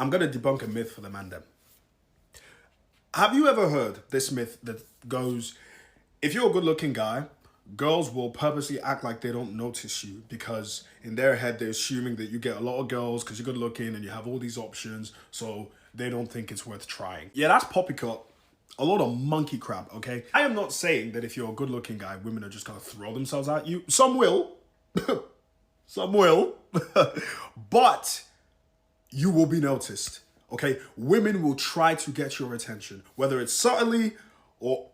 I'm gonna debunk a myth for the man then. Have you ever heard this myth that goes, if you're a good looking guy, girls will purposely act like they don't notice you because in their head they're assuming that you get a lot of girls because you're good looking and you have all these options, so they don't think it's worth trying. Yeah, that's poppycock. A lot of monkey crap, okay? I am not saying that if you're a good looking guy, women are just gonna throw themselves at you. Some will. Some will. But you will be noticed. Okay, women will try to get your attention, whether it's subtly or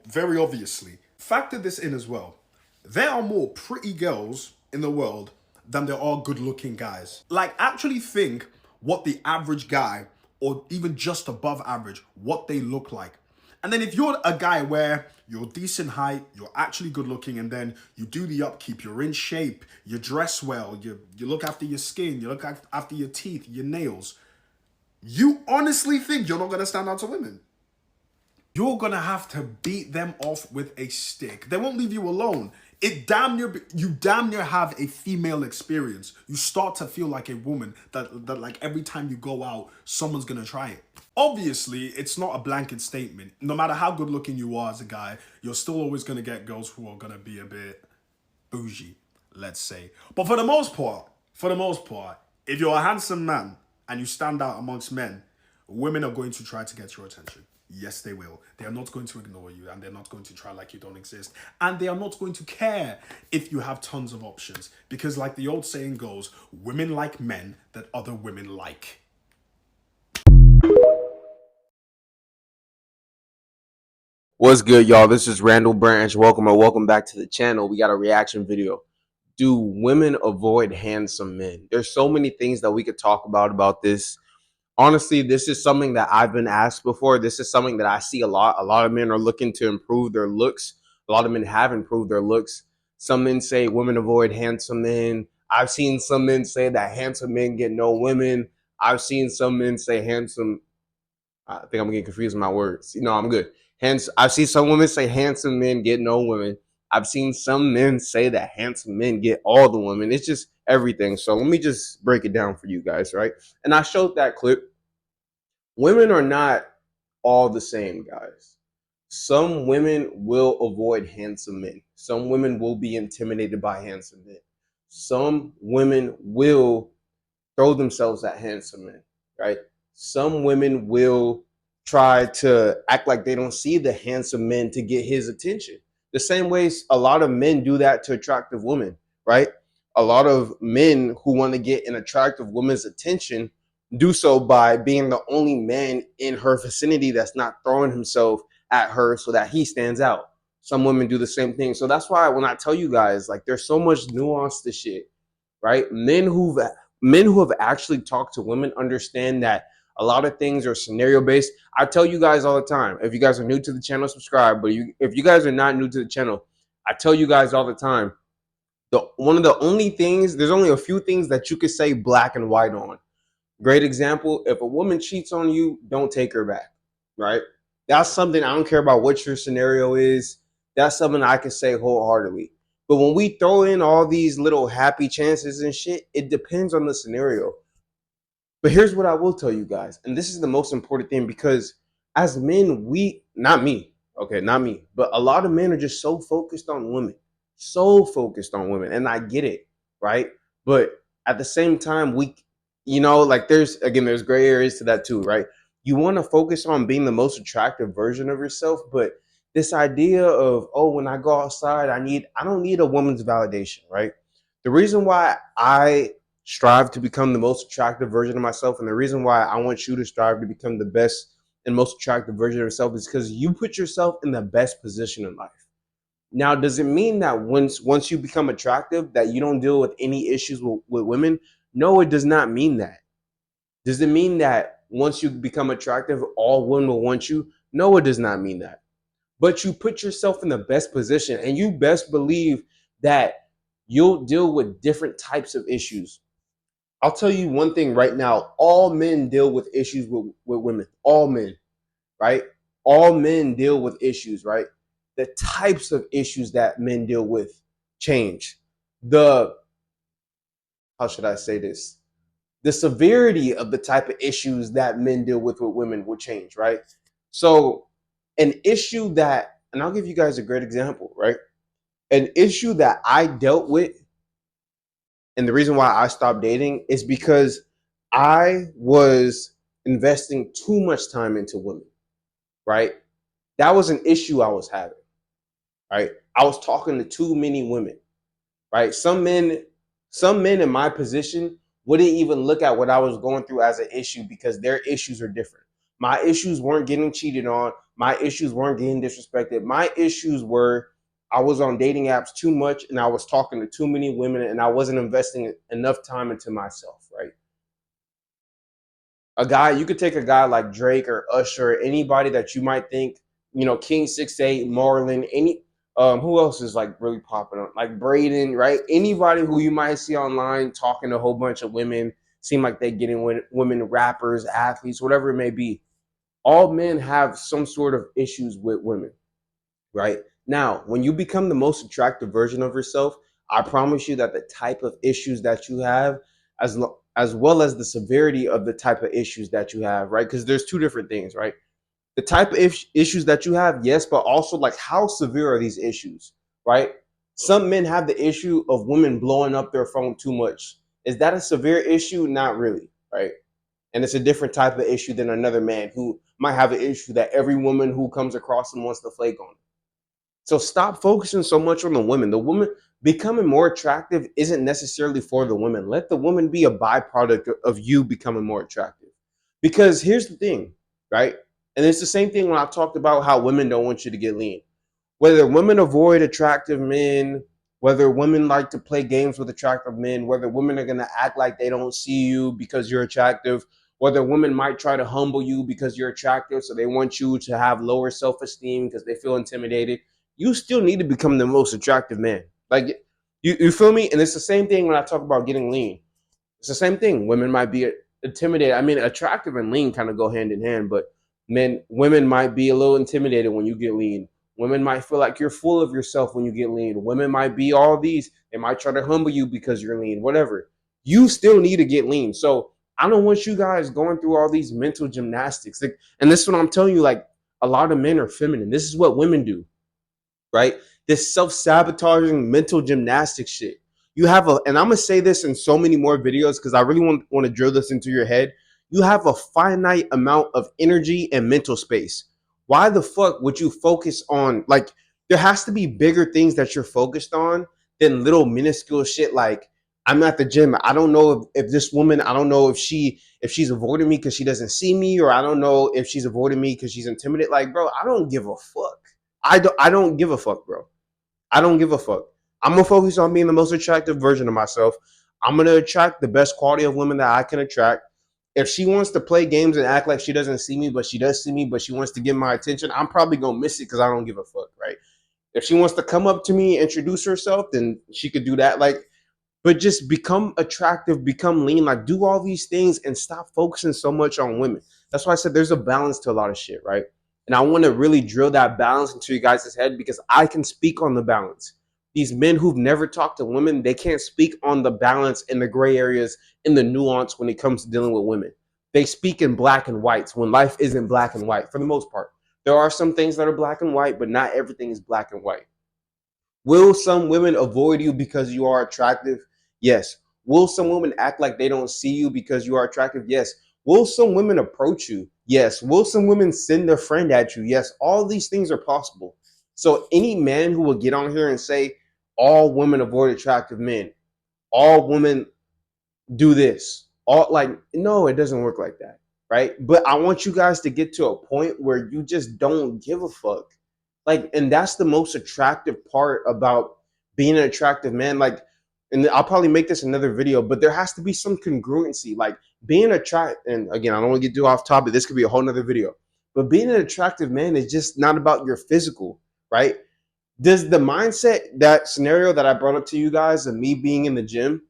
very obviously. Factor this in as well. There are more pretty girls in the world than there are good-looking guys. Like, actually think what the average guy, or even just above average, what they look like. And then if you're a guy where you're decent height, you're actually good looking, and then you do the upkeep, you're in shape, you dress well, you look after your skin, you look after your teeth, your nails, you honestly think you're not gonna stand out to women? You're gonna have to beat them off with a stick. They won't leave you alone. You damn near have a female experience. You start to feel like a woman that like every time you go out, someone's gonna try it. Obviously, it's not a blanket statement. No matter how good looking you are as a guy, you're still always gonna get girls who are gonna be a bit bougie, let's say. But for the most part, if you're a handsome man and you stand out amongst men, women are going to try to get your attention. Yes, they will. They are not going to ignore you and they're not going to try like you don't exist. And they are not going to care if you have tons of options. Because, like the old saying goes, women like men that other women like. What's good, y'all? This is Randall Branch. Welcome back to the channel. We got a reaction video. Do women avoid handsome men? There's so many things that we could talk about this. Honestly, this is something that I've been asked before. This is something that I see a lot. A lot of men are looking to improve their looks. A lot of men have improved their looks. Some men say women avoid handsome men. I've seen some men say that handsome men get no women. I've seen some men say handsome I think I'm getting confused with my words. I'm good. Hence, I've seen some women say handsome men get no women. I've seen some men say that handsome men get all the women. It's just everything. So let me just break it down for you guys, right? And I showed that clip. Women are not all the same, guys. Some women will avoid handsome men. Some women will be intimidated by handsome men. Some women will throw themselves at handsome men, right? Some women will try to act like they don't see the handsome men to get his attention. The same way a lot of men do that to attractive women, right? A lot of men who want to get an attractive woman's attention do so by being the only man in her vicinity that's not throwing himself at her so that he stands out. Some women do the same thing. So that's why when I tell you guys, like, there's so much nuance to shit, right? Men who have actually talked to women understand that a lot of things are scenario based. I tell you guys all the time, if you guys are new to the channel, subscribe. But if you guys are not new to the channel, I tell you guys all the time, one of the only things, there's only a few things that you could say black and white on. Great example, if a woman cheats on you, don't take her back, right? That's something, I don't care about what your scenario is. That's something I can say wholeheartedly. But when we throw in all these little happy chances and shit, it depends on the scenario. But here's what I will tell you guys, and this is the most important thing, because as men, not me, okay, not me, but a lot of men are just so focused on women, and I get it, right? But at the same time, like there's gray areas to that too, right? You want to focus on being the most attractive version of yourself, but this idea of, oh, when I go outside, I don't need a woman's validation, right? The reason why I strive to become the most attractive version of myself, and the reason why I want you to strive to become the best and most attractive version of yourself, is because you put yourself in the best position in life. Now, does it mean that once you become attractive that you don't deal with any issues with women? No, it does not mean that. Does it mean that once you become attractive, all women will want you? No, it does not mean that. But you put yourself in the best position, and you best believe that you'll deal with different types of issues. I'll tell you one thing right now. All men deal with issues with women. All men, right? All men deal with issues, right? The types of issues that men deal with change. The, how should I say this? the severity of the type of issues that men deal with women will change, right? So, an issue that, and I'll give you guys a great example, right? An issue that I dealt with, and the reason why I stopped dating is because I was investing too much time into women, right? That was an issue I was having, right? I was talking to too many women, right? Some men in my position wouldn't even look at what I was going through as an issue because their issues are different. My issues weren't getting cheated on. My issues weren't getting disrespected. My issues were I was on dating apps too much and I was talking to too many women and I wasn't investing enough time into myself, right? You could take a guy like Drake or Usher, or anybody that you might think, King 6 8, Marlon, who else is like really popping up? Like Braden, right? Anybody who you might see online talking to a whole bunch of women, seem like they getting women rappers, athletes, whatever it may be. All men have some sort of issues with women, right? Now, when you become the most attractive version of yourself, I promise you that the type of issues that you have, as well as the severity of the type of issues that you have, right? Because there's two different things, right? The type of issues that you have, yes, but also like how severe are these issues, right? Some men have the issue of women blowing up their phone too much. Is that a severe issue? Not really, right? And it's a different type of issue than another man who might have an issue that every woman who comes across him wants to flake on. So stop focusing so much on the women. The woman becoming more attractive isn't necessarily for the women. Let the woman be a byproduct of you becoming more attractive. Because here's the thing, right? And it's the same thing when I talked about how women don't want you to get lean. Whether women avoid attractive men, whether women like to play games with attractive men, whether women are going to act like they don't see you because you're attractive, whether women might try to humble you because you're attractive, so they want you to have lower self-esteem because they feel intimidated, you still need to become the most attractive man. Like, you feel me? And it's the same thing when I talk about getting lean. It's the same thing. Women might be intimidated. I mean, attractive and lean kind of go hand in hand, but women might be a little intimidated when you get lean. Women might feel like you're full of yourself when you get lean. Women might be all these. They might try to humble you because you're lean, whatever. You still need to get lean. So I don't want you guys going through all these mental gymnastics. Like, and this is what I'm telling you, like, a lot of men are feminine. This is what women do, right? This self-sabotaging mental gymnastics shit. You have and I'm gonna say this in so many more videos because I really want to drill this into your head. You have a finite amount of energy and mental space. Why the fuck would you focus on, like, there has to be bigger things that you're focused on than little minuscule shit like I'm at the gym. I don't know if this woman, I don't know if she's avoiding me because she doesn't see me, or I don't know if she's avoiding me because she's intimidated. Like, bro, I don't give a fuck. I don't give a fuck, bro. I don't give a fuck. I'm gonna focus on being the most attractive version of myself. I'm gonna attract the best quality of women that I can attract. If she wants to play games and act like she doesn't see me, but she does see me, but she wants to get my attention, I'm probably gonna miss it because I don't give a fuck, right? If she wants to come up to me, introduce herself, then she could do that. Like, but just become attractive, become lean, like do all these things and stop focusing so much on women. That's why I said there's a balance to a lot of shit, right? And I want to really drill that balance into you guys' head because I can speak on the balance. These men who've never talked to women, they can't speak on the balance in the gray areas, in the nuance when it comes to dealing with women. They speak in black and whites when life isn't black and white for the most part. There are some things that are black and white, but not everything is black and white. Will some women avoid you because you are attractive? Yes. Will some women act like they don't see you because you are attractive? Yes. Will some women approach you? Yes. Will some women send a friend at you? Yes. All these things are possible. So any man who will get on here and say all women avoid attractive men, all women do this, all, like, no, it doesn't work like that, right? But I want you guys to get to a point where you just don't give a fuck. Like, and that's the most attractive part about being an attractive man. Like, and I'll probably make this another video, but there has to be some congruency. Like, being attractive, and again, I don't want to get too off topic. This could be a whole nother video. But being an attractive man is just not about your physical, right? Does the mindset, that scenario that I brought up to you guys of me being in the gym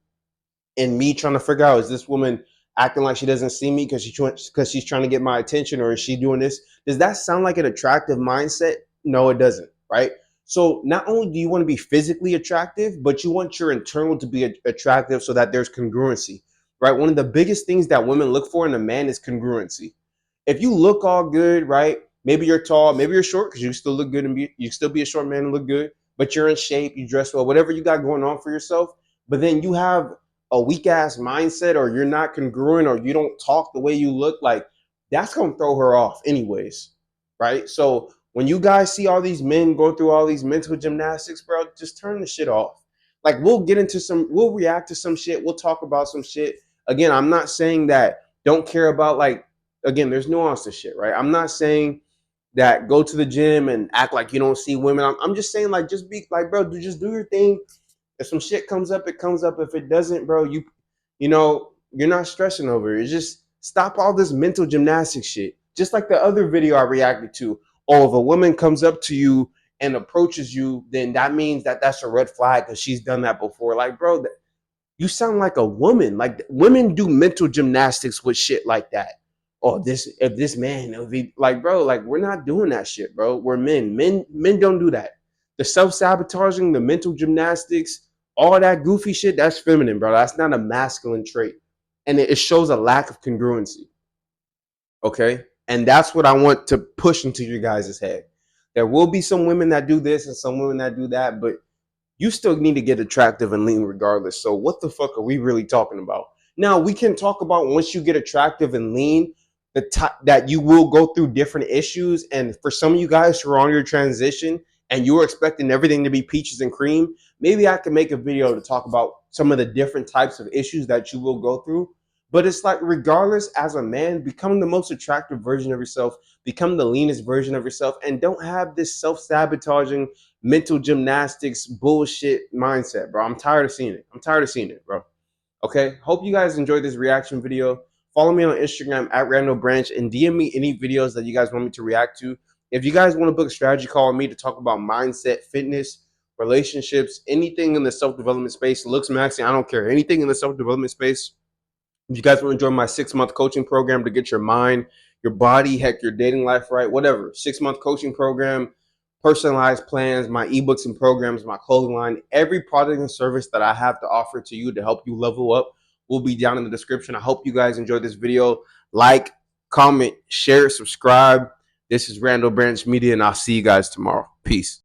and me trying to figure out, is this woman acting like she doesn't see me because she's trying to get my attention, or is she doing this? Does that sound like an attractive mindset? No, it doesn't, right? So not only do you want to be physically attractive, but you want your internal to be attractive so that there's congruency. right? One of the biggest things that women look for in a man is congruency. If you look all good, right? Maybe you're tall, maybe you're short because you still look good and you still be a short man and look good, but you're in shape, you dress well, whatever you got going on for yourself. But then you have a weak ass mindset, or you're not congruent, or you don't talk the way you look, like that's gonna throw her off, anyways, right? So when you guys see all these men go through all these mental gymnastics, bro, just turn the shit off. Like we'll react to some shit, we'll talk about some shit. Again, I'm not saying that don't care about, like, again, there's nuance to shit, right? I'm not saying that go to the gym and act like you don't see women. I'm just saying, like, just be like, bro, just do your thing. If some shit comes up, it comes up. If it doesn't, bro, you're not stressing over it. It's just stop all this mental gymnastics shit. Just like the other video I reacted to. Oh, if a woman comes up to you and approaches you, then that means that that's a red flag because she's done that before. Like, bro, you sound like a woman. Like, women do mental gymnastics with shit like that. Oh, this man, it'll be like, bro, like, we're not doing that shit, bro. We're men. Men don't do that. The self-sabotaging, the mental gymnastics, all that goofy shit, that's feminine, bro. That's not a masculine trait. And it shows a lack of congruency. Okay? And that's what I want to push into your guys' head. There will be some women that do this and some women that do that, but you still need to get attractive and lean regardless. So what the fuck are we really talking about? Now, we can talk about once you get attractive and lean, that you will go through different issues. And for some of you guys who are on your transition and you're expecting everything to be peaches and cream, maybe I can make a video to talk about some of the different types of issues that you will go through. But it's like, regardless, as a man, become the most attractive version of yourself, become the leanest version of yourself, and don't have this self-sabotaging mental gymnastics bullshit mindset, bro. I'm tired of seeing it, bro. Okay. Hope you guys enjoyed this reaction video. Follow me on Instagram at Randall Branch and DM me any videos that you guys want me to react to. If you guys want to book a strategy call with me to talk about mindset, fitness, relationships, anything in the self-development space, looks, maxing, I don't care. Anything in the self-development space. If you guys want to join my 6-month coaching program to get your mind, your body, heck, your dating life right, whatever, 6-month coaching program, personalized plans, my ebooks and programs, my clothing line, every product and service that I have to offer to you to help you level up will be down in the description. I hope you guys enjoyed this video. Like, comment, share, subscribe. This is Randall Branch Media, and I'll see you guys tomorrow. Peace.